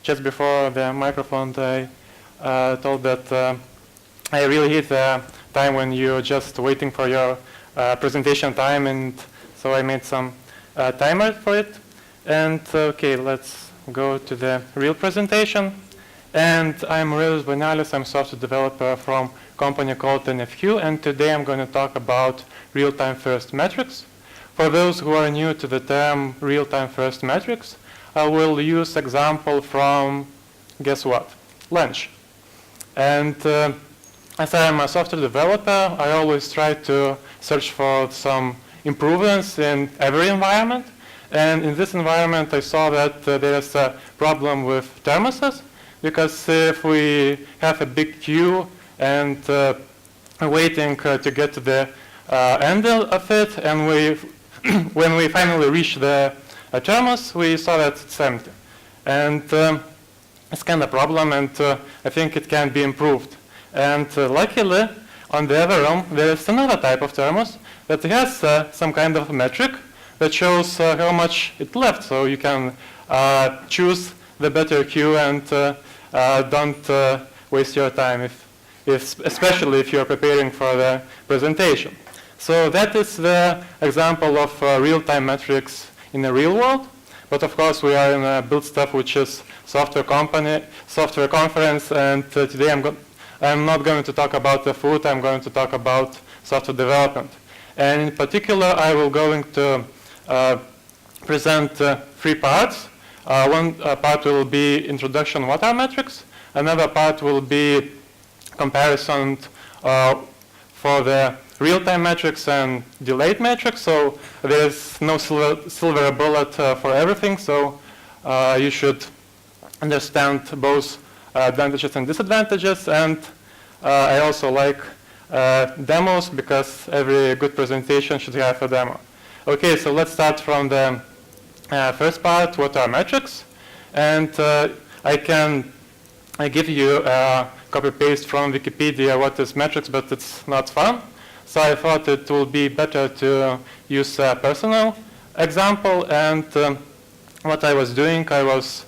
just before the microphone, I told that I really hate the time when you're just waiting for your presentation time, and so I made some timer for it. And okay, let's go to the real presentation. And I'm Aurelijus Banelis. I'm a software developer from a company called NFQ, and today I'm going to talk about real-time-first metrics. For those who are new to the term real-time-first metrics, I will use example from, guess what, lunch. And as I'm a software developer, I always try to search for some improvements in every environment. And in this environment, I saw that there's a problem with thermoses, because if we have a big queue and waiting to get to the end of it, and when we finally reach the thermos, we saw that it's empty. And it's kind of a problem, and I think it can be improved. And luckily, on the other arm, there is another type of thermos that has some kind of metric that shows how much it left. So you can choose the better queue and don't waste your time, especially if you're preparing for the presentation. So that is the example of real-time metrics in the real world. But of course, we are in a build stuff, which is software conference, and today I'm not going to talk about the food. I'm going to talk about software development. And in particular, I will going to present 3 parts. One part will be introduction, what are metrics. Another part will be comparison for the real-time metrics and delayed metrics. So there's no silver bullet for everything. So you should understand both advantages and disadvantages. And I also like demos, because every good presentation should have a demo. Okay, so let's start from the first part, what are metrics? And I give you a copy-paste from Wikipedia what is metrics, but it's not fun. So I thought it will be better to use a personal example. And what I was doing, I was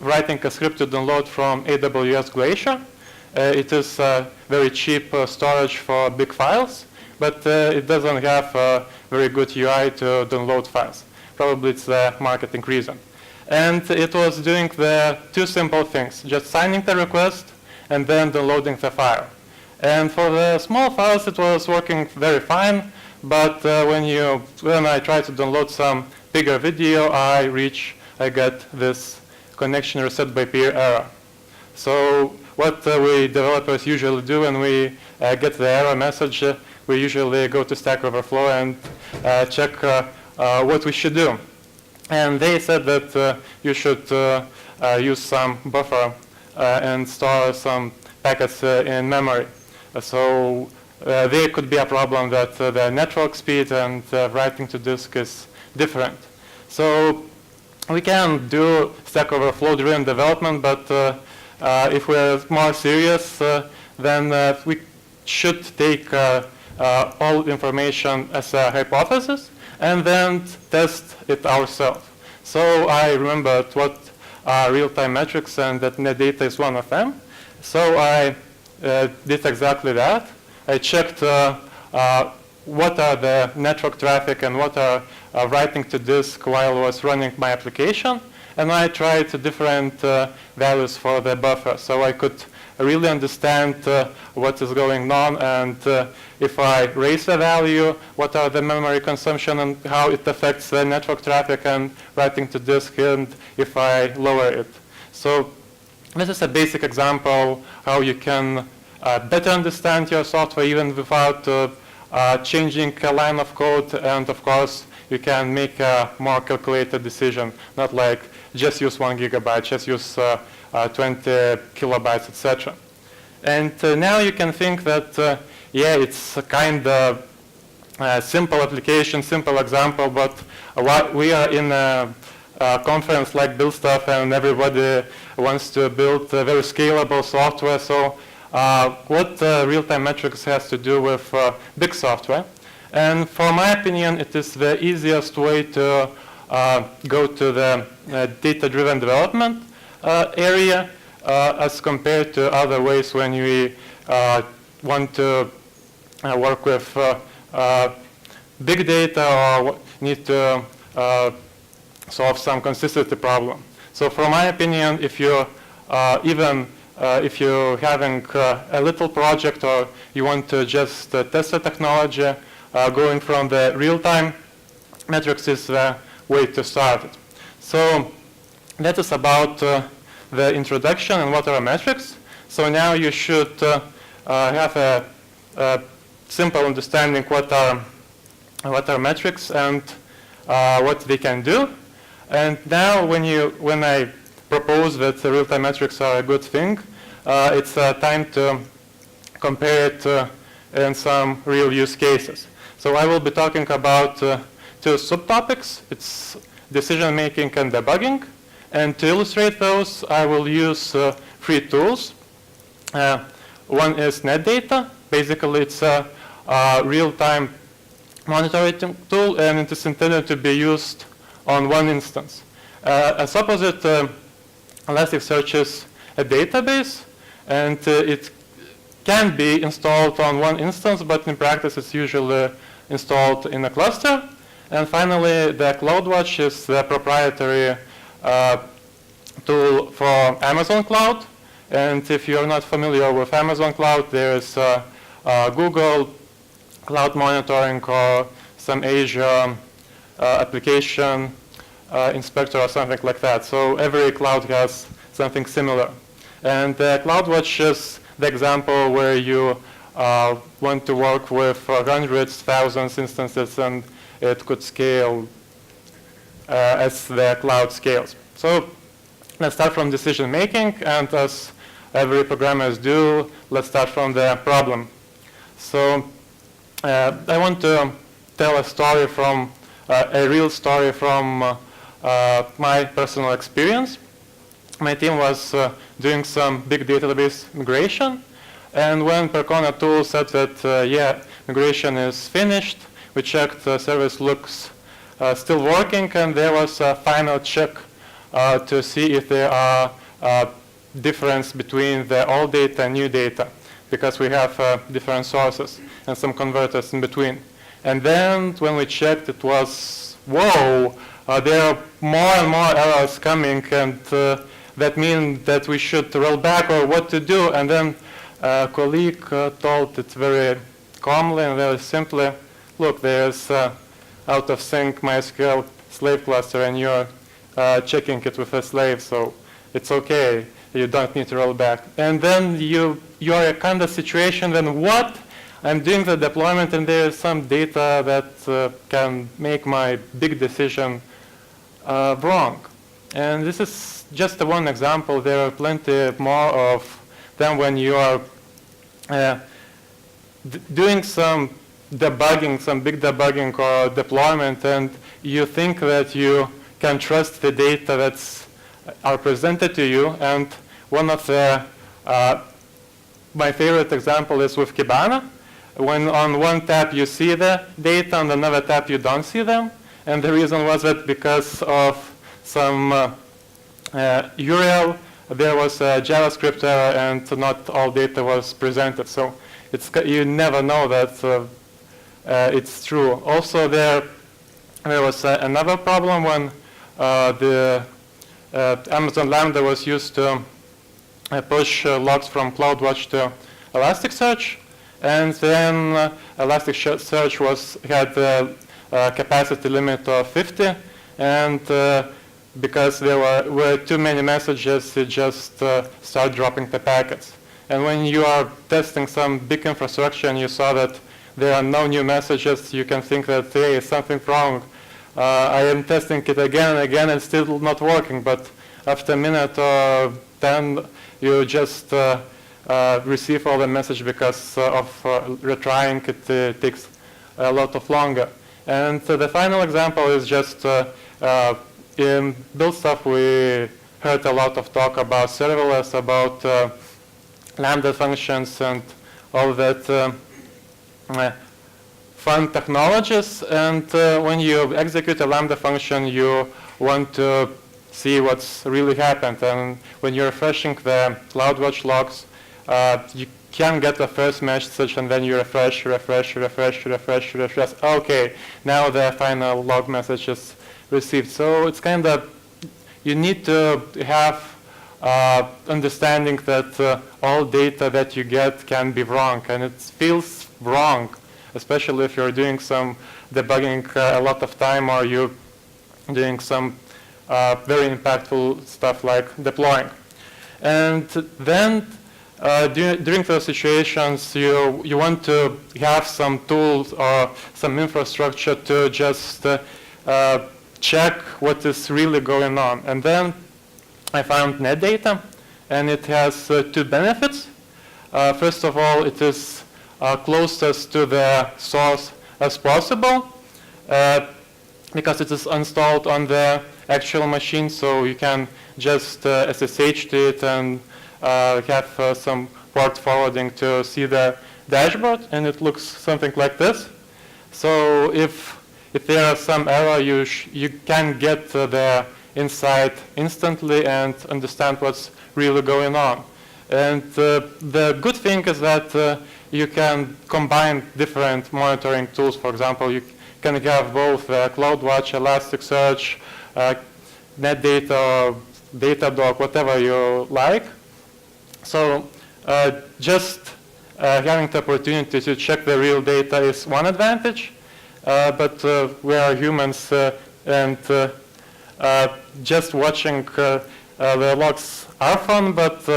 writing a script to download from AWS Glacier. It is very cheap storage for big files, but it doesn't have a very good UI to download files. Probably it's the marketing reason. And it was doing the 2 simple things, just signing the request and then downloading the file. And for the small files, it was working very fine. But when I try to download some bigger video, I get this connection reset by peer error. So what we developers usually do when we get the error message, we usually go to Stack Overflow and check what we should do. And they said that you should use some buffer and store some packets in memory. So there could be a problem that the network speed and writing to disk is different. So we can do Stack Overflow-driven development, but if we're more serious, then we should take all information as a hypothesis and then test it ourselves. So I remembered what are real-time metrics, and that net data is one of them. So I did exactly that. I checked what are the network traffic and what are writing to disk while I was running my application. And I tried different values for the buffer, so I could really understand what is going on, and if I raise the value, what are the memory consumption and how it affects the network traffic and writing to disk, and if I lower it. So this is a basic example how you can better understand your software even without changing a line of code, and of course you can make a more calculated decision, not like just use 1 gigabyte, just use 20 kilobytes, etc. And now you can think that, yeah, it's a kind of simple application, simple example, but we are in a conference like Build Stuff, and everybody wants to build very scalable software. So what real-time metrics has to do with big software? And for my opinion, it is the easiest way to go to the data-driven development. area as compared to other ways when we want to work with big data or need to solve some consistency problem. So from my opinion, if you if you're having a little project or you want to just test the technology, going from the real-time metrics is the way to start it. So that is about the introduction and what are metrics. So now you should have a simple understanding what are metrics and what they can do. And now when I propose that the real-time metrics are a good thing, it's time to compare it in some real use cases. So I will be talking about two subtopics. It's decision making and debugging. And to illustrate those, I will use three tools. One is NetData. Basically, it's a real-time monitoring tool, and it is intended to be used on one instance. As opposite, Elasticsearch is a database, and it can be installed on one instance, but in practice it's usually installed in a cluster. And finally, the CloudWatch is the proprietary tool for Amazon Cloud. And if you're not familiar with Amazon Cloud, there is Google Cloud Monitoring or some Azure application inspector or something like that. So every cloud has something similar. And CloudWatch is the example where you want to work with hundreds, thousands instances, and it could scale as the cloud scales. So let's start from decision making, and as every programmers do, let's start from the problem. So I want to tell a story from a real story from my personal experience. My team was doing some big database migration, and when Percona tool said that yeah, migration is finished, we checked the service looks still working, and there was a final check to see if there are difference between the old data and new data, because we have different sources and some converters in between. And then when we checked, it was, whoa, there are more and more errors coming, and that means that we should roll back or what to do. And then a colleague told it very calmly and very simply, look, there's out of sync MySQL slave cluster, and you're checking it with a slave, so it's okay. You don't need to roll back. And then you're a kind of situation, then what? I'm doing the deployment, and there's some data that can make my big decision wrong. And this is just one example. There are plenty more of them when you are doing some debugging, some big debugging or deployment, and you think that you can trust the data that's are presented to you. And one of the my favorite example is with Kibana. When on one tab you see the data, on another tab you don't see them. And the reason was that because of some URL, there was a JavaScript error, and not all data was presented. So you never know that it's true. Also, there was another problem when the Amazon Lambda was used to push logs from CloudWatch to Elasticsearch, and then Elasticsearch had a capacity limit of 50, and because there were too many messages, it just started dropping the packets. And when you are testing some big infrastructure and you saw that there are no new messages, you can think that, hey, something wrong. I am testing it again and again and still not working, but after a minute or 10, you just receive all the message because of retrying. It takes a lot of longer. And the final example is just in build stuff, we heard a lot of talk about serverless, about Lambda functions and all that fun technologies. And when you execute a Lambda function, you want to see what's really happened. And when you're refreshing the CloudWatch logs, you can get the first message, and then you refresh. Okay, now the final log message is received. So it's kind of, you need to have understanding that all data that you get can be wrong, and it feels wrong, especially if you're doing some debugging a lot of time, or you're doing some very impactful stuff like deploying. And then during those situations, you want to have some tools or some infrastructure to just check what is really going on. And then I found NetData, and it has two benefits. First of all, it is closest to the source as possible, because it is installed on the actual machine, so you can just SSH to it and have some port forwarding to see the dashboard, and it looks something like this. So if there are some error, you can get the insight instantly and understand what's really going on. And the good thing is that you can combine different monitoring tools. For example, you can have both CloudWatch, Elasticsearch, NetData, Datadog, whatever you like. So just having the opportunity to check the real data is one advantage, but we are humans, and just watching the logs are fun, but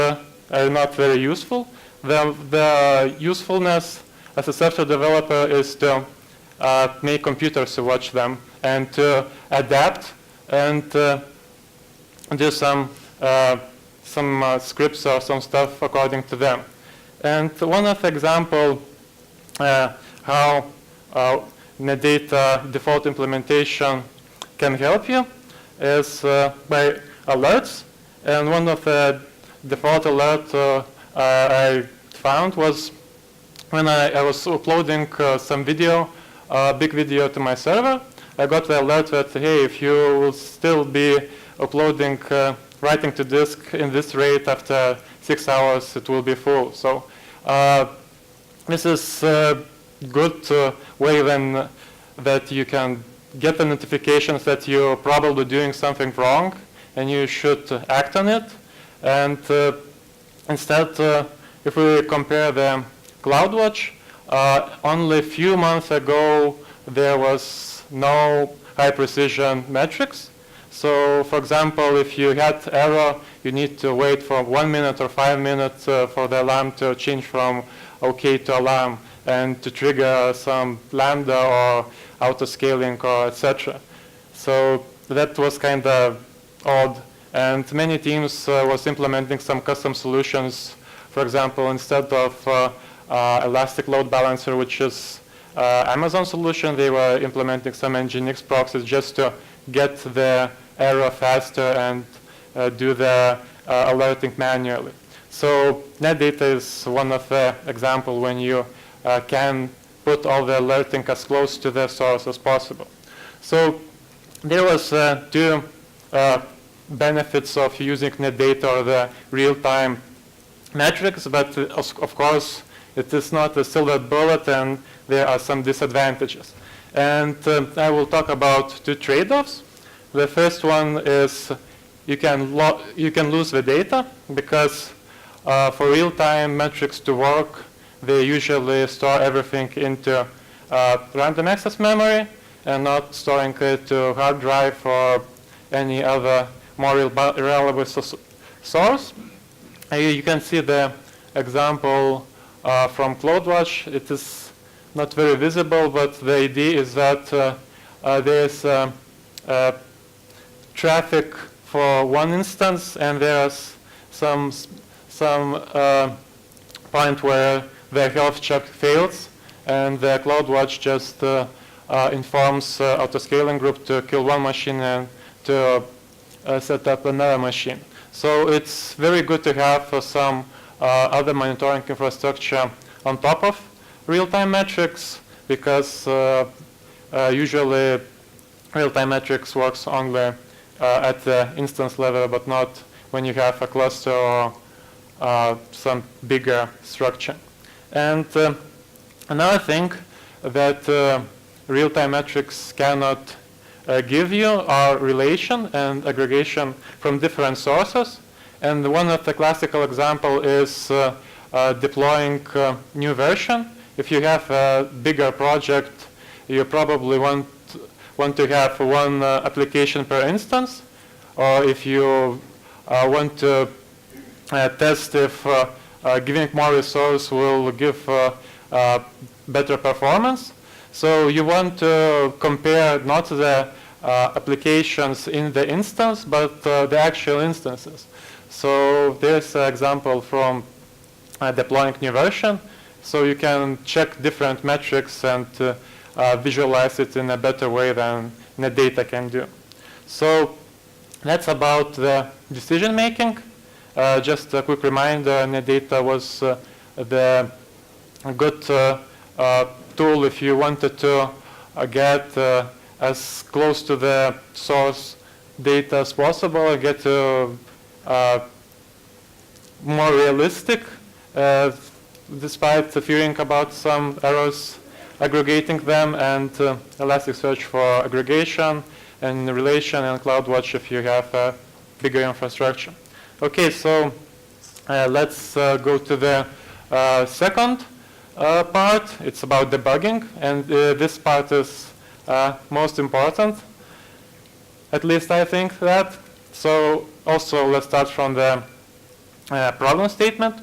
are not very useful. The usefulness as a software developer is to make computers to watch them and to adapt and do some scripts or some stuff according to them. And one of the example how NetData default implementation can help you is by alerts. And one of the default alerts I found was when I was uploading some video, big video to my server. I got the alert that, hey, if you will still be uploading, writing to disk in this rate after 6 hours, it will be full. So this is a good way then that you can get the notifications that you're probably doing something wrong and you should act on it. And instead, if we compare the CloudWatch, only a few months ago there was no high precision metrics. So for example, if you had error, you need to wait for 1 minute or 5 minutes for the alarm to change from OK to alarm and to trigger some lambda or auto-scaling or etc. So that was kind of odd. And many teams was implementing some custom solutions. For example, instead of Elastic Load Balancer, which is Amazon solution, they were implementing some Nginx proxies just to get the error faster and do the alerting manually. So NetData is one of the examples when you can put all the alerting as close to the source as possible. So there was two benefits of using NetData or the real-time metrics, but of course it is not a silver bullet and there are some disadvantages. And I will talk about two trade-offs. The first one is you can lose the data because for real-time metrics to work, they usually store everything into random access memory and not storing it to hard drive or any other more reliable source. You can see the example from CloudWatch. It is not very visible, but the idea is that there is traffic for one instance, and there's some point where the health check fails, and the CloudWatch just informs auto-scaling group to kill one machine and to set up another machine. So it's very good to have some other monitoring infrastructure on top of real-time metrics, because usually real-time metrics works only at the instance level, but not when you have a cluster or some bigger structure. And another thing that real-time metrics cannot give you are relation and aggregation from different sources. And one of the classical example is deploying new version. If you have a bigger project, you probably want to have one application per instance, or if you want to test if giving more resource will give better performance. So you want to compare not the applications in the instance, but the actual instances. So there's an example from deploying new version. So you can check different metrics and visualize it in a better way than NetData can do. So that's about the decision making. Just a quick reminder, NetData was the good tool if you wanted to get as close to the source data as possible, get more realistic, despite fearing about some errors aggregating them, and Elasticsearch for aggregation, and relation, and CloudWatch if you have a bigger infrastructure. Okay, so let's go to the second part. It's about debugging, and this part is most important. At least I think that. So also let's start from the problem statement.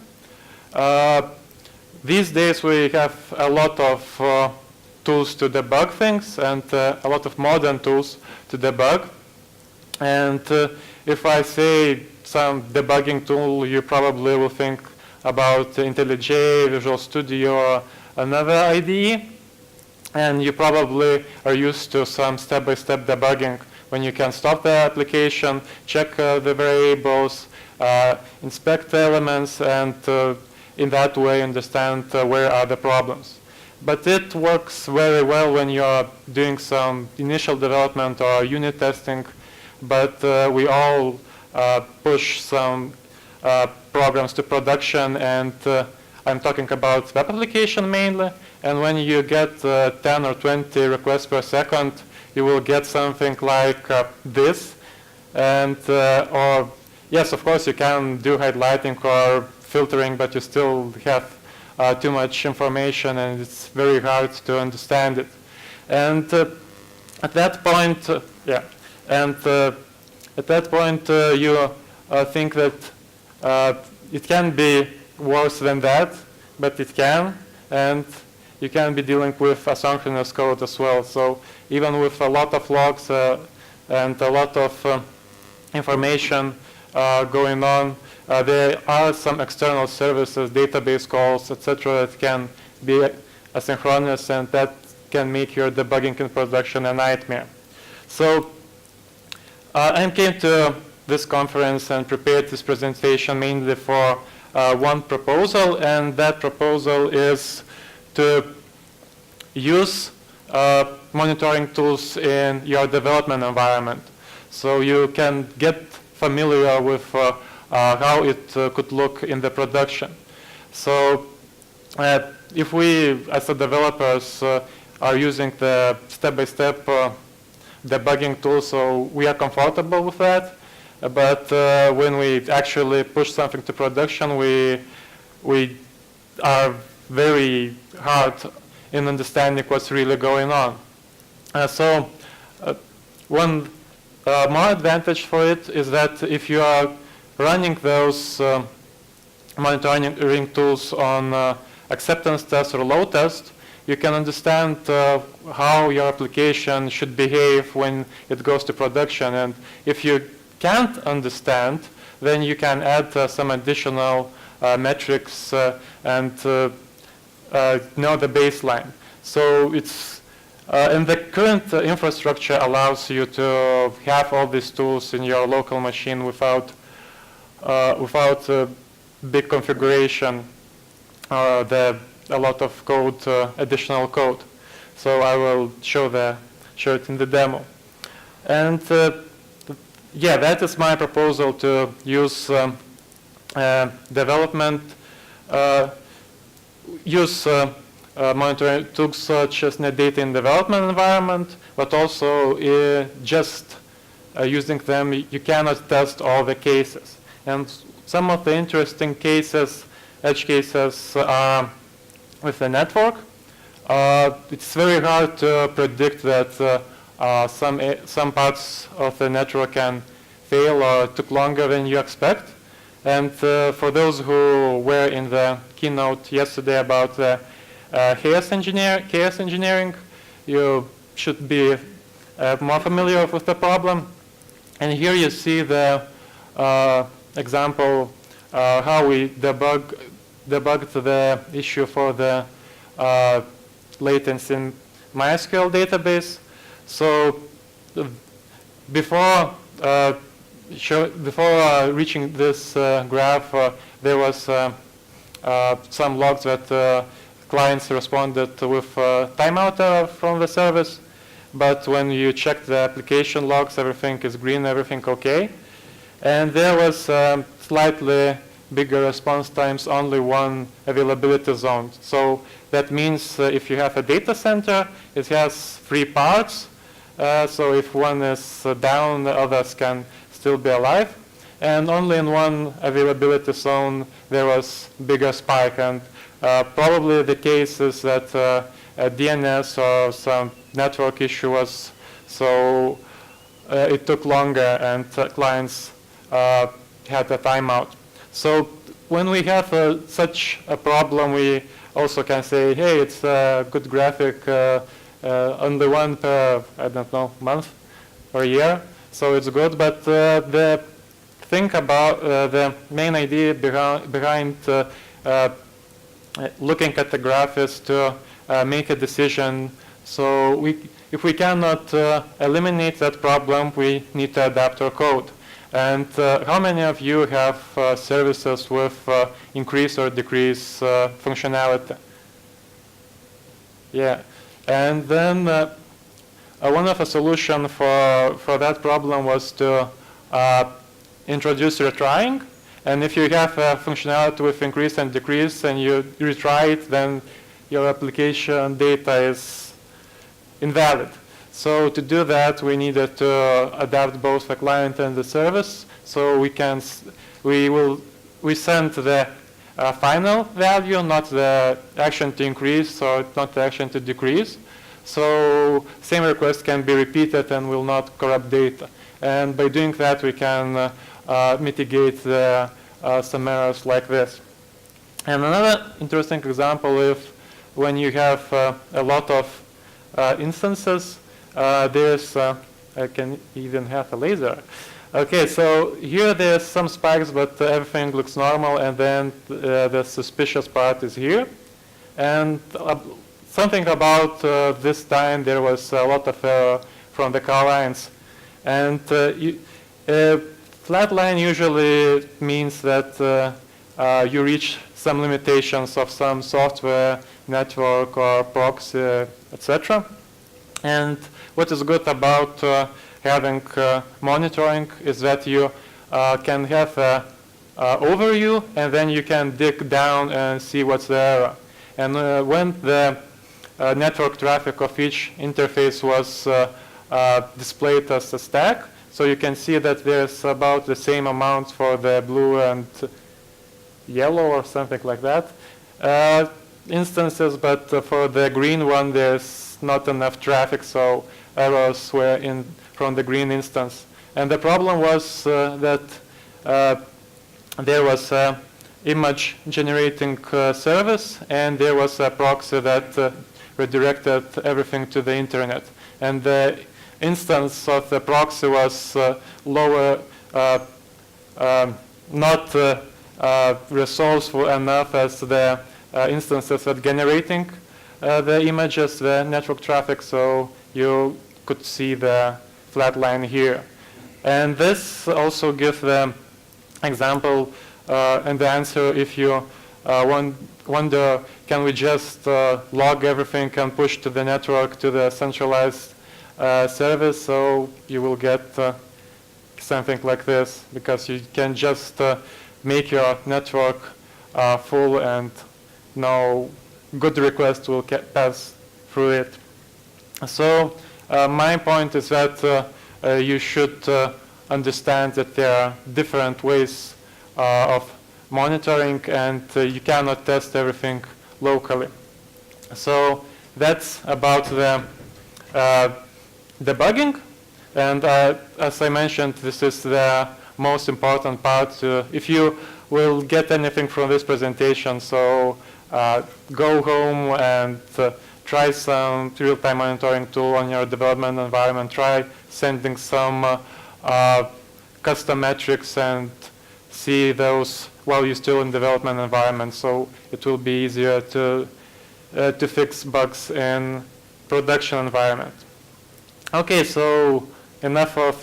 These days we have a lot of tools to debug things, and a lot of modern tools to debug. And if I say some debugging tool, you probably will think about IntelliJ, Visual Studio, or another IDE. And you probably are used to some step-by-step debugging when you can stop the application, check the variables, inspect the elements, and in that way understand where are the problems. But it works very well when you're doing some initial development or unit testing, but we all push some programs to production, and I'm talking about web application mainly, and when you get 10 or 20 requests per second, you will get something like this. And or yes, of course, you can do highlighting or filtering, but you still have too much information, and it's very hard to understand it. And at that point, at that point, you think that it can be worse than that, but it can, and you can be dealing with asynchronous code as well. So even with a lot of logs and a lot of information going on, there are some external services, database calls, etc., that can be asynchronous, and that can make your debugging in production a nightmare. So I came to this conference and prepared this presentation mainly for one proposal, and that proposal is to use monitoring tools in your development environment. So you can get familiar with how it could look in the production. So if we, as a developers, are using the step-by-step debugging tool, so we are comfortable with that. But when we actually push something to production, we are very hard in understanding what's really going on. So one more advantage for it is that if you are running those monitoring tools on acceptance test or load test, you can understand how your application should behave when it goes to production. And if you can't understand, then you can add some additional metrics and know the baseline. So it's and the current infrastructure allows you to have all these tools in your local machine without big configuration, a lot of code, additional code. So I will show it in the demo. And yeah, that is my proposal, to use development, use monitoring tools such as NetData in development environment, but also just using them, you cannot test all the cases. And some of the interesting cases, edge cases, are with the network. It's very hard to predict that some parts of the network can fail or took longer than you expect. And for those who were in the keynote yesterday about the chaos engineering, you should be more familiar with the problem. And here you see the example how we debugged the issue for the latency in MySQL database. So before reaching this graph, there was some logs that clients responded with timeout error from the service. But when you check the application logs, everything is green, everything okay. And there was slightly bigger response times, only one availability zone. So that means if you have a data center, it has 3 parts. So if one is down, the others can still be alive. And only in one availability zone, there was bigger spike. And probably the case is that a DNS or some network issue was, so it took longer and clients had a timeout. So when we have such a problem, we also can say, hey, it's a good graphic, only one per, I don't know, month or year, so it's good. But the thing about the main idea behind looking at the graph is to make a decision. So if we cannot eliminate that problem, we need to adapt our code. And how many of you have services with increase or decrease functionality? Yeah. And then one of the solutions for that problem was to introduce retrying. And if you have a functionality with increase and decrease and you retry it, then your application data is invalid. So to do that, we needed to adapt both the client and the service. So we send the final value, not the action to increase or not the action to decrease. So same request can be repeated and will not corrupt data. And by doing that, we can mitigate some errors like this. And another interesting example is when you have a lot of instances, there's, I can even have a laser. Okay, so here there's some spikes, but everything looks normal, and then the suspicious part is here. And something about this time, there was a lot of error from the car lines. And flat line usually means that you reach some limitations of some software, network, or proxy, etc. And what is good about having monitoring is that you can have an overview, and then you can dig down and see what's the error. And when the network traffic of each interface was displayed as a stack, so you can see that there's about the same amount for the blue and yellow or something like that instances, but for the green one, there's not enough traffic, so errors were in from the green instance. And the problem was that there was an image generating service, and there was a proxy that redirected everything to the internet. And the instance of the proxy was lower, not resourceful enough as the instances that generating the images, the network traffic, so you could see the flat line here. And this also gives the example and the answer if you wonder, can we just log everything and push to the network, to the centralized service, so you will get something like this, because you can just make your network full and no good request will pass through it. So my point is that you should understand that there are different ways of monitoring, and you cannot test everything locally. So that's about the debugging. And as I mentioned, this is the most important part. If you will get anything from this presentation, so go home and try some real-time monitoring tool on your development environment. Try sending some custom metrics and see those while you're still in development environment. So it will be easier to fix bugs in production environment. Okay, so enough of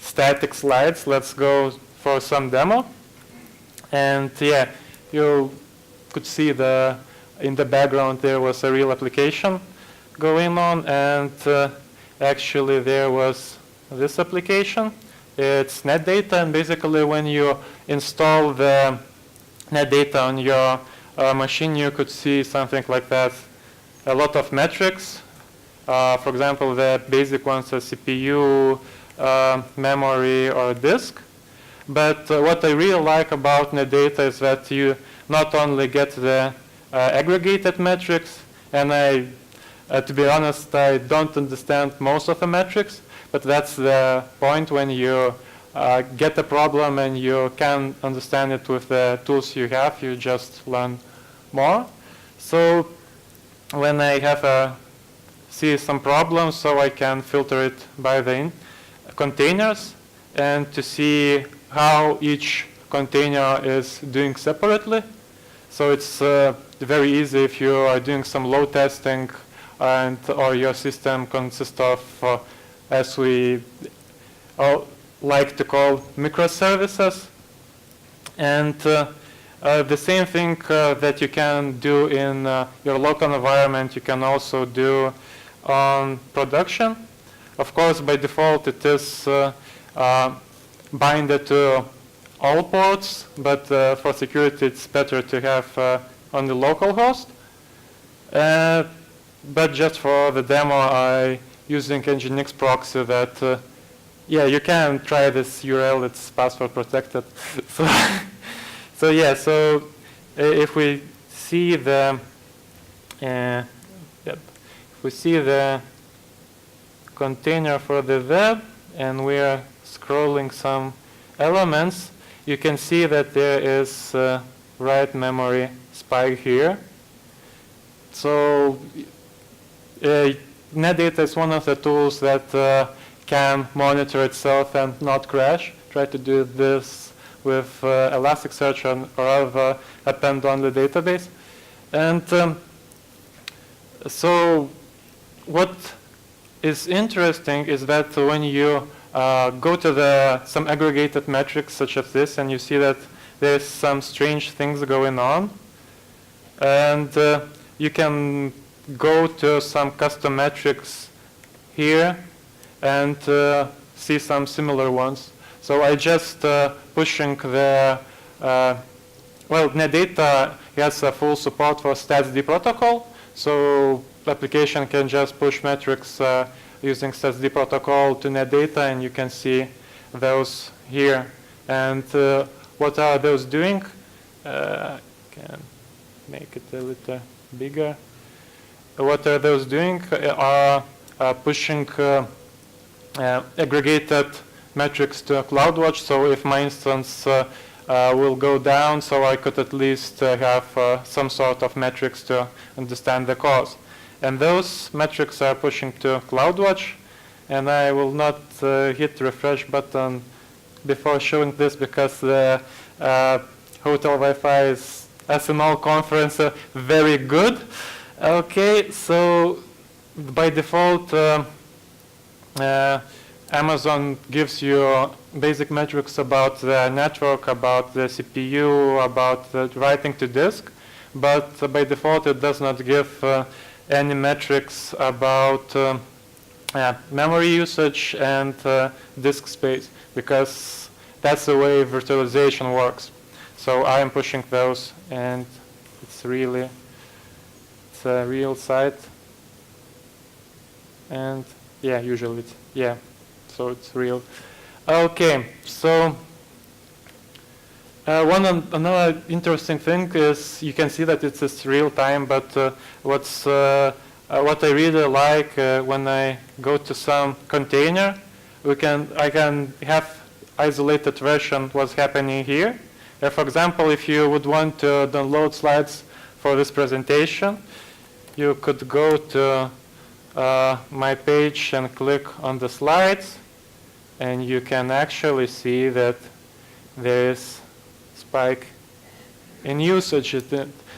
static slides. Let's go for some demo. And yeah, you could see in the background there was a real application going on, and actually there was this application. It's NetData, and basically when you install the NetData on your machine, you could see something like that. A lot of metrics. For example, the basic ones are CPU, memory, or disk. But what I really like about NetData is that you not only get the aggregated metrics, and to be honest, I don't understand most of the metrics, but that's the point when you get a problem and you can understand it with the tools you have, you just learn more. So when I have see some problems, so I can filter it by the containers and to see how each container is doing separately. So it's very easy if you are doing some load testing or your system consists of, as we like to call, microservices. And the same thing that you can do in your local environment, you can also do on production. Of course, by default, it is binded to all ports, but for security, it's better to have on the local host. But just for the demo, I using Nginx proxy that, yeah, you can try this URL, it's password protected. So yeah, so if we see the, if we see the container for the web, and we are scrolling some elements, you can see that there is write memory spike here. So NetData is one of the tools that can monitor itself and not crash. Try to do this with Elasticsearch or other append-only database. And so what is interesting is that when you go to some aggregated metrics such as this, and you see that there's some strange things going on, and you can go to some custom metrics here and see some similar ones. So I just pushing the, well, NetData has a full support for statsd protocol, so the application can just push metrics using statsd protocol to NetData, and you can see those here. And what are those doing? Can make it a little bigger. What are those doing? Are pushing aggregated metrics to CloudWatch. So if my instance will go down, so I could at least have some sort of metrics to understand the cause. And those metrics are pushing to CloudWatch. And I will not hit refresh button before showing this because the hotel Wi-Fi is, as in all conference, very good. Okay, so by default, Amazon gives you basic metrics about the network, about the CPU, about the writing to disk, but by default it does not give any metrics about memory usage and disk space, because that's the way virtualization works. So I am pushing those, and it's a real site. And yeah, usually so it's real. Okay, so another interesting thing is you can see that it's real time, but what I really like when I go to some container, I can have isolated version what's happening here. For example, if you would want to download slides for this presentation, you could go to my page and click on the slides, and you can actually see that there is spike in usage.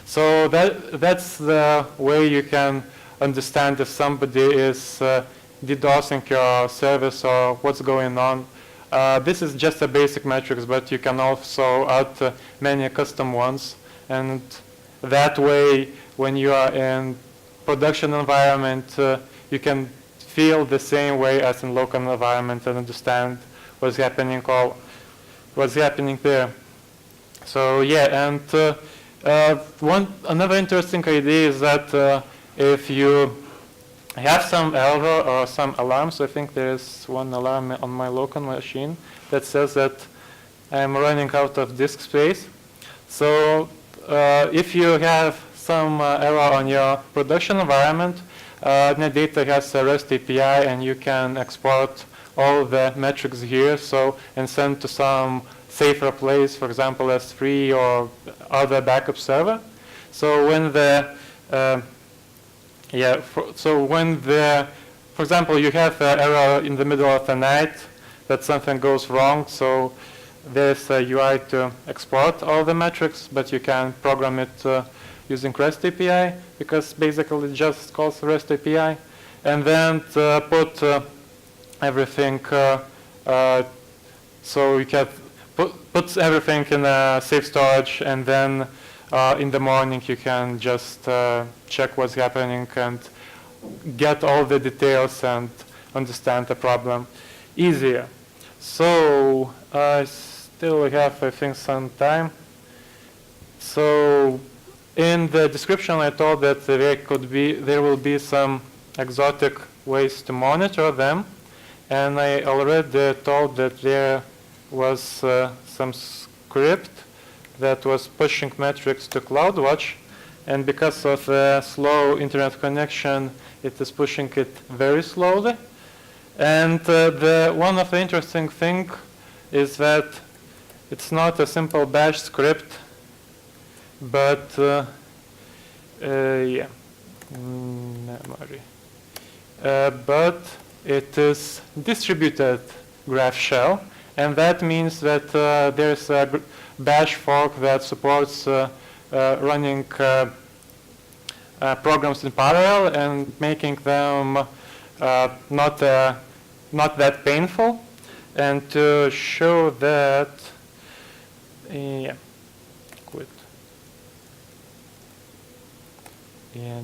So that's the way you can understand if somebody is DDoSing your service or what's going on. This is just a basic metrics, but you can also add many custom ones. And that way, when you are in production environment, you can feel the same way as in local environment and understand what's happening there. So yeah, and another interesting idea is that if you have some error or some alarms, I think there is one alarm on my local machine that says that I'm running out of disk space. So if you have some error on your production environment, NetData has a REST API, and you can export all the metrics here, and send to some safer place, for example, S3 or other backup server. So when for example, you have an error in the middle of the night that something goes wrong, so there's a UI to export all the metrics, but you can program it using REST API, because basically it just calls REST API, and then put everything, so you can put everything in a safe storage, and then in the morning you can just check what's happening and get all the details and understand the problem easier. So I still have, I think, some time. So in the description I told that there will be some exotic ways to monitor them, and I already told that there was some script that was pushing metrics to CloudWatch, and because of the slow internet connection, it is pushing it very slowly. And one of the interesting thing is that it's not a simple bash script, but but it is distributed graph shell, and that means that there's a bash fork that supports running programs in parallel and making them not that painful. And to show that,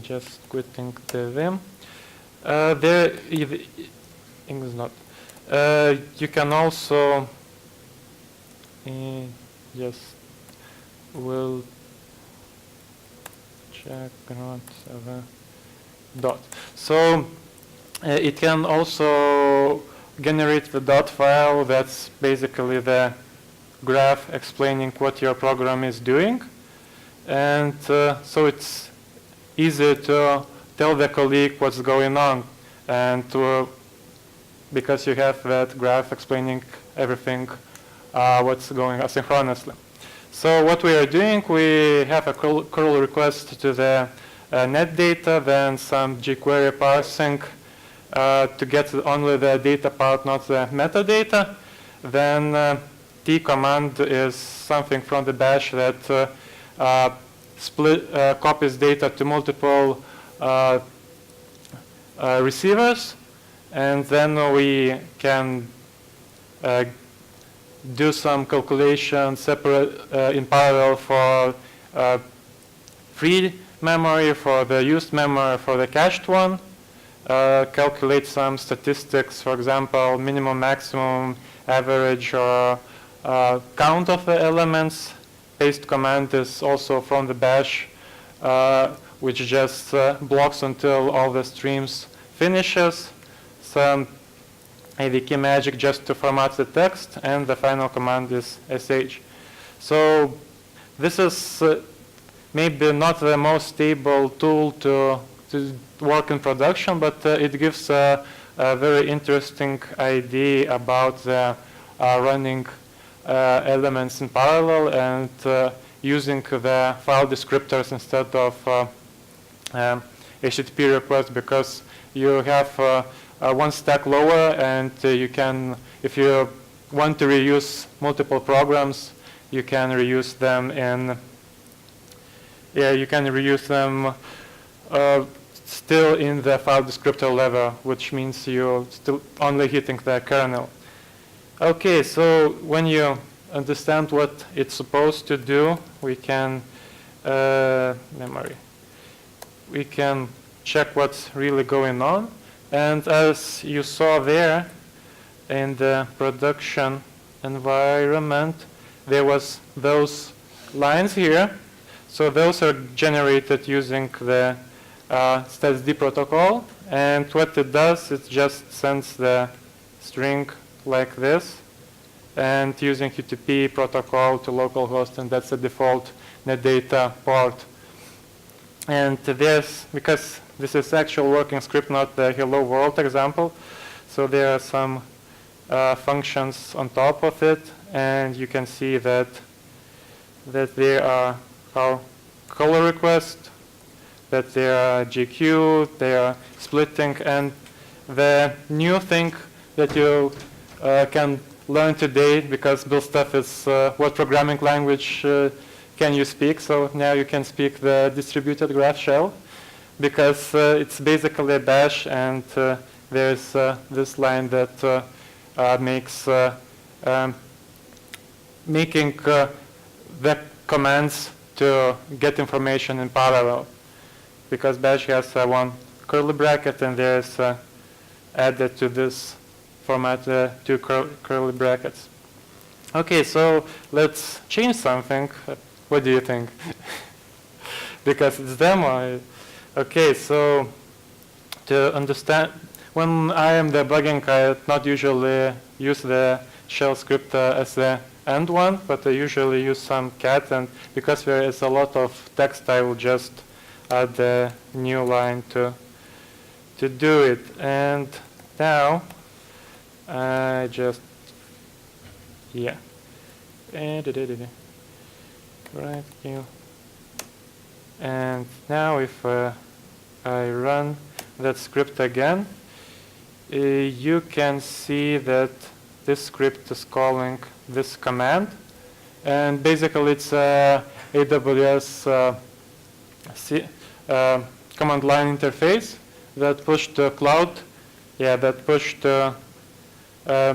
just quitting the Vim. English not. You can also just will check dot. So it can also generate the dot file. That's basically the graph explaining what your program is doing, and so it's easy to tell the colleague what's going on, and because you have that graph explaining everything what's going asynchronously. So what we are doing, we have a curl request to the NetData, then some jQuery parsing to get only the data part, not the metadata. Then T command is something from the bash that copies data to multiple receivers, and then we can do some calculations separate in parallel for free memory, for the used memory, for the cached one, calculate some statistics, for example, minimum, maximum, average, or count of the elements. Paste command is also from the bash, which just blocks until all the streams finishes. Some AVK magic just to format the text, and the final command is sh. So this is maybe not the most stable tool to work in production, but it gives a very interesting idea about the running elements in parallel and using the file descriptors instead of HTTP request, because you have one stack lower, and you can, if you want to reuse multiple programs, you can reuse them in, you can reuse them still in the file descriptor level, which means you're still only hitting the kernel. Okay, so when you understand what it's supposed to do, we can we can check what's really going on. And as you saw there in the production environment, there was those lines here. So those are generated using the statsd protocol, and what it does, it just sends the string like this, and using UTP protocol to localhost, and that's the default netdata port. And this, because this is actual working script, not the hello world example, so there are some functions on top of it, and you can see that there are our color request, that there are GQ, there are splitting, and the new thing that you can learn today, because Bill stuff is what programming language can you speak, so now you can speak the distributed graph shell, because it's basically a bash, and there's this line that makes making the commands to get information in parallel, because bash has one curly bracket, and there's added to this format two curly brackets. Okay, so let's change something. What do you think? Because it's demo. Okay, so to understand, when I am debugging, I not usually use the shell script as the end one, but I usually use some cat, and because there is a lot of text, I will just add the new line to do it. And now I just, right new. And now if I run that script again, you can see that this script is calling this command, and basically it's AWS command line interface that pushed the cloud, that pushed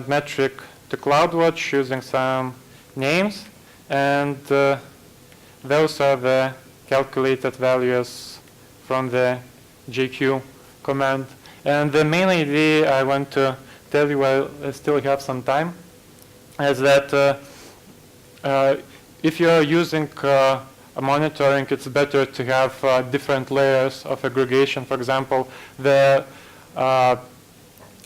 metric to CloudWatch using some names, and those are the calculated values from the JQ command. And the main idea I want to tell you while I still have some time is that if you're using monitoring, it's better to have different layers of aggregation. For example, the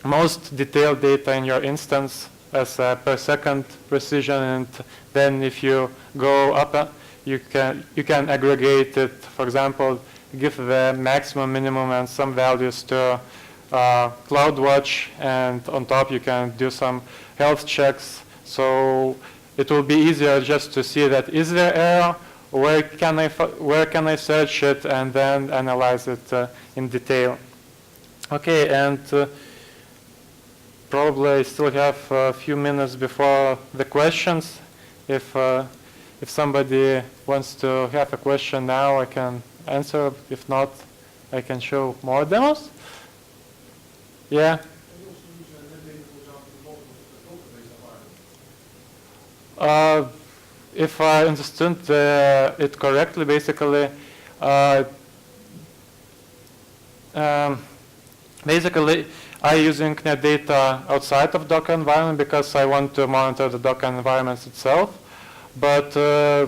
most detailed data in your instance as per second precision, and then if you go up, you can aggregate it. For example, give the maximum, minimum, and some values to CloudWatch, and on top you can do some health checks. So it will be easier just to see that is there error, where can I search it, and then analyze it in detail. Okay, and probably I still have a few minutes before the questions. If somebody wants to have a question now, I can answer. If not, I can show more demos. Yeah. If I understood it correctly, Basically, I'm using NetData outside of Docker environment because I want to monitor the Docker environments itself. But,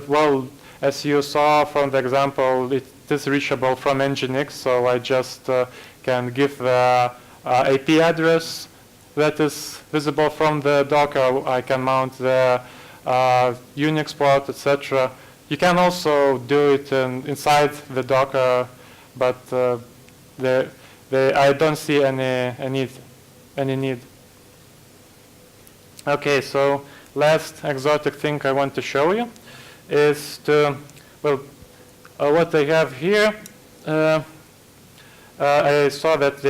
well, as you saw from the example, it is reachable from Nginx, so I just can give the IP address that is visible from the Docker. I can mount the Unix port, etc. You can also do it inside the Docker, but I don't see any need. Okay, so last exotic thing I want to show you is to, well, what I have here. I saw that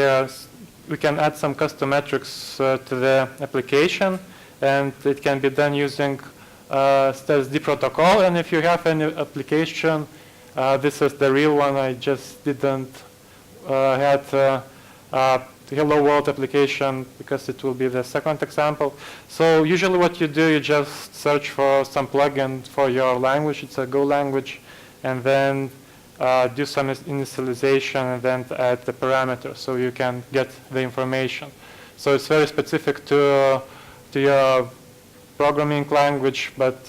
we can add some custom metrics to the application, and it can be done using STD protocol. And if you have any application, this is the real one. I just didn't had Hello World application because it will be the second example. So usually what you do, you just search for some plugin for your language. It's a Go language, and then do some initialization and then add the parameters so you can get the information. So it's very specific to your programming language, but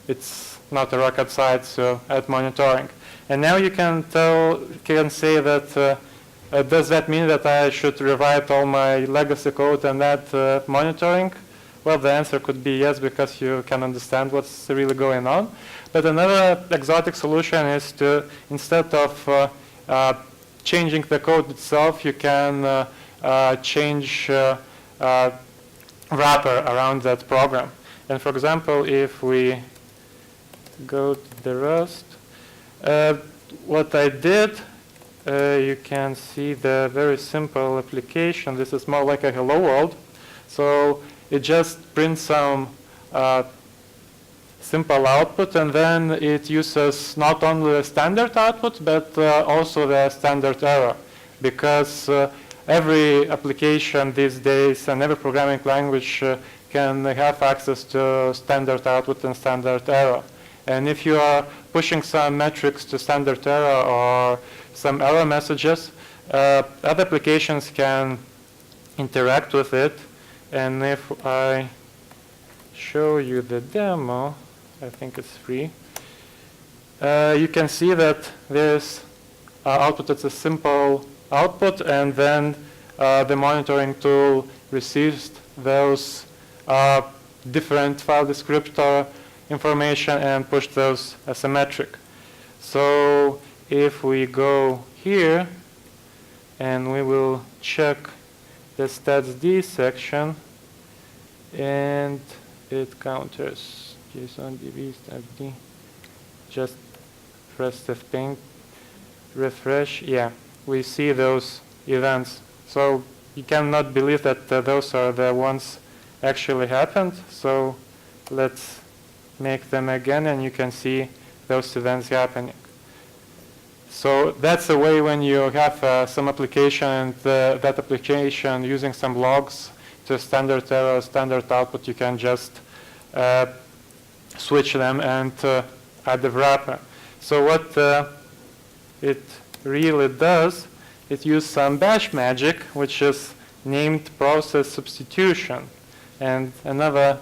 it's not a rocket science to add monitoring. And now you can say that does that mean that I should rewrite all my legacy code and add monitoring? Well, the answer could be yes, because you can understand what's really going on. But another exotic solution is to, instead of changing the code itself, you can change wrapper around that program. And for example, if we go to the Rust, what I did, you can see the very simple application. This is more like a hello world. So it just prints some simple output, and then it uses not only the standard output, but also the standard error. Because every application these days and every programming language can have access to standard output and standard error. And if you are pushing some metrics to standard error or some error messages, other applications can interact with it. And if I show you the demo, I think it's free, you can see that there's output that's a simple output, and then the monitoring tool receives those different file descriptor information and push those as a metric. So if we go here and we will check the statsd section, and it counters JSON DB statsd. Just press the thing, refresh. Yeah, we see those events. So you cannot believe that those are the ones actually happened. So let's make them again, and you can see those events happening. So that's a way when you have some application, and that application using some logs to standard error, standard output, you can just switch them and add the wrapper. So what it really does, it uses some bash magic, which is named process substitution. And another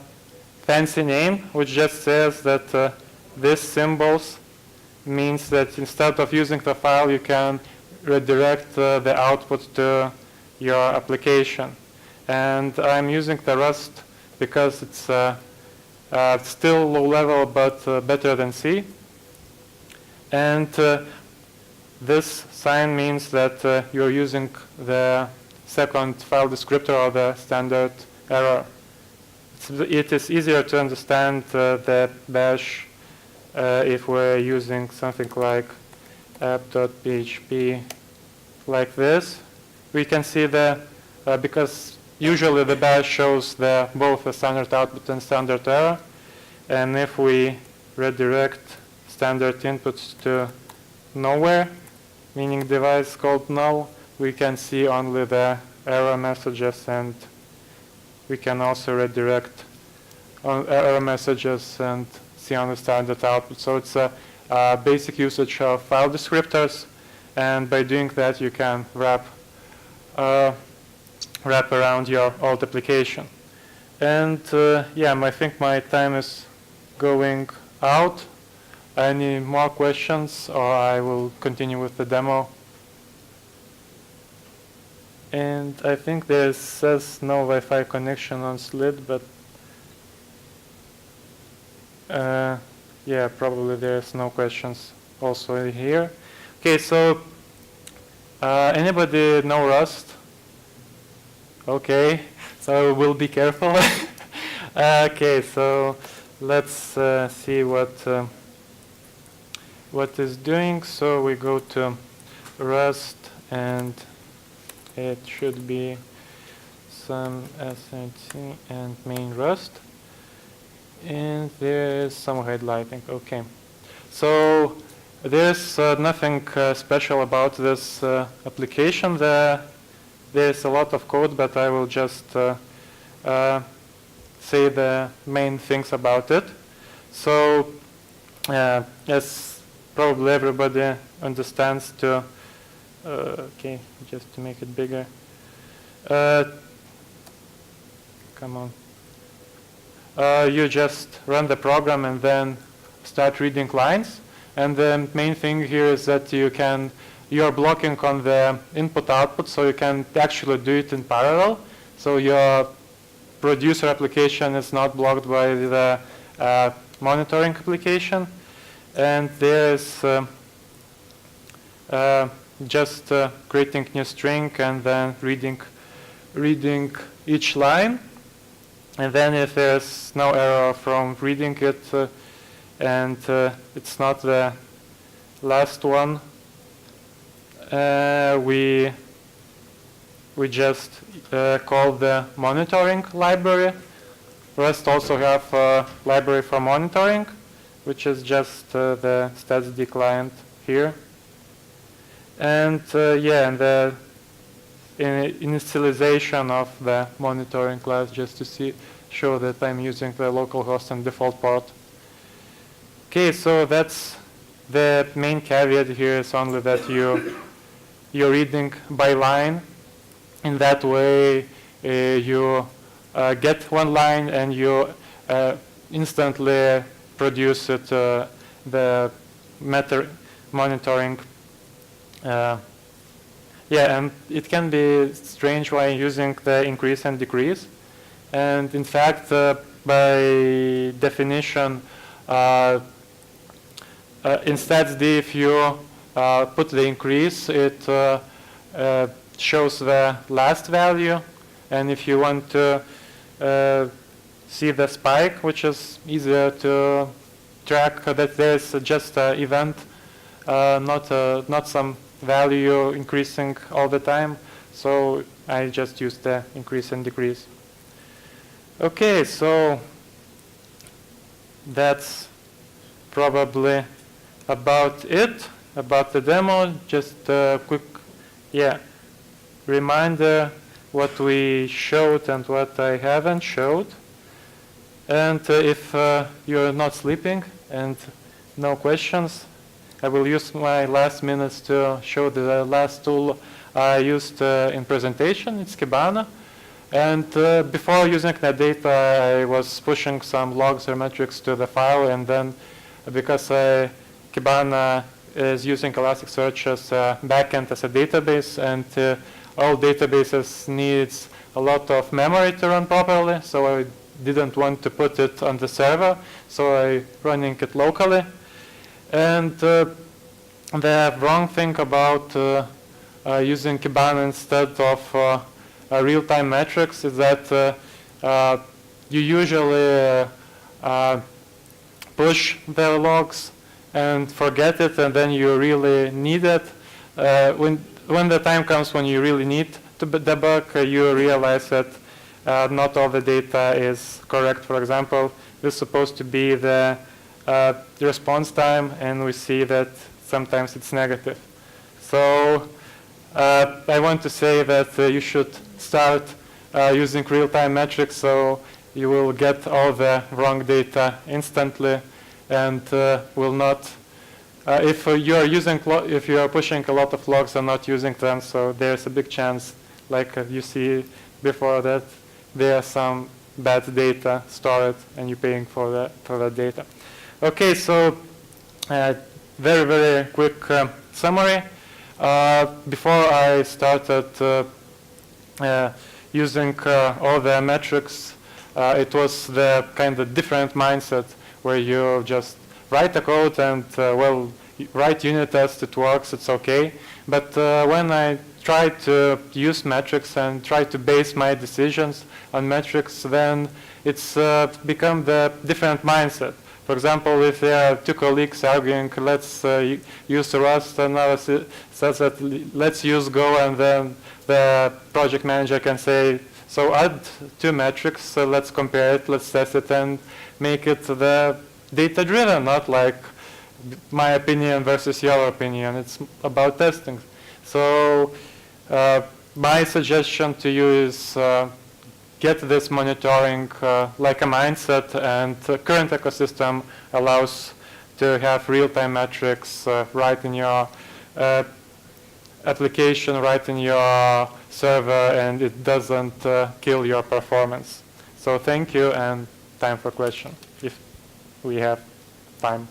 fancy name, which just says that these symbols means that instead of using the file, you can redirect the output to your application. And I'm using the Rust because it's still low level, but better than C. And this sign means that you're using the second file descriptor or the standard error. It is easier to understand the bash if we're using something like app.php like this. We can see because usually the bash shows both the standard output and standard error. And if we redirect standard inputs to nowhere, meaning device called null, we can see only the error messages, and we can also redirect error messages and see on the standard output. So it's a basic usage of file descriptors, and by doing that you can wrap wrap around your old application. And yeah, I think my time is going out. Any more questions, or I will continue with the demo? And I think there says no Wi-Fi connection on SLID, but yeah, probably there's no questions also here. Okay, so anybody know Rust? Okay, so we'll be careful. Okay, so let's see what is doing. So we go to Rust, and it should be some SRT and main Rust. And there's some highlighting. Okay. So there's nothing special about this application. There's a lot of code, but I will just say the main things about it. So as probably everybody understands, okay, just to make it bigger. Come on. You just run the program and then start reading lines. And the main thing here is that you're blocking on the input-output, so you can actually do it in parallel. So your producer application is not blocked by the monitoring application. And there's just creating new string and then reading each line. And then if there's no error from reading it, and it's not the last one, we just call the monitoring library. Rust also have a library for monitoring, which is just the statsd client here. And yeah, and the initialization of the monitoring class, just to show that I'm using the localhost and default port. Okay, so that's the main caveat here, is only that you're reading by line. In that way, you get one line and you instantly produce it, the monitoring. Yeah, and it can be strange while using the increase and decrease. And in fact, by definition, instead, if you put the increase, it shows the last value. And if you want to see the spike, which is easier to track, that there's just an event, not some value increasing all the time. So I just use the increase and decrease. Okay, so that's probably about it, about the demo. Just a quick reminder what we showed and what I haven't showed. And if you're not sleeping and no questions, I will use my last minutes to show the last tool I used in presentation. It's Kibana. And before using that data, I was pushing some logs or metrics to the file. And then because Kibana is using Elasticsearch as a backend, as a database, and all databases needs a lot of memory to run properly. So I didn't want to put it on the server. So I running it locally. And the wrong thing about using Kibana instead of real-time metrics is that you usually push the logs and forget it, and then you really need it. When the time comes when you really need to debug, you realize that not all the data is correct. For example, this is supposed to be the response time, and we see that sometimes it's negative. So I want to say that you should start using real-time metrics, so you will get all the wrong data instantly, and will not. If you are pushing a lot of logs and not using them, so there's a big chance like you see before that, there are some bad data stored, and you're paying for that data. Okay, so very, very quick summary. Before I started using all the metrics, it was the kind of different mindset where you just write a code and, well, write unit test, it works, it's okay. But when I try to use metrics and try to base my decisions on metrics, then it's become the different mindset. For example, if there are two colleagues arguing, let's use Rust, another says that let's use Go, and then the project manager can say, so add two metrics, so let's compare it, let's test it, and make it the data-driven, not like my opinion versus your opinion. It's about testing. So my suggestion to you is get this monitoring like a mindset, and the current ecosystem allows to have real-time metrics right in your application, right in your server, and it doesn't kill your performance. So thank you, and time for question, if we have time.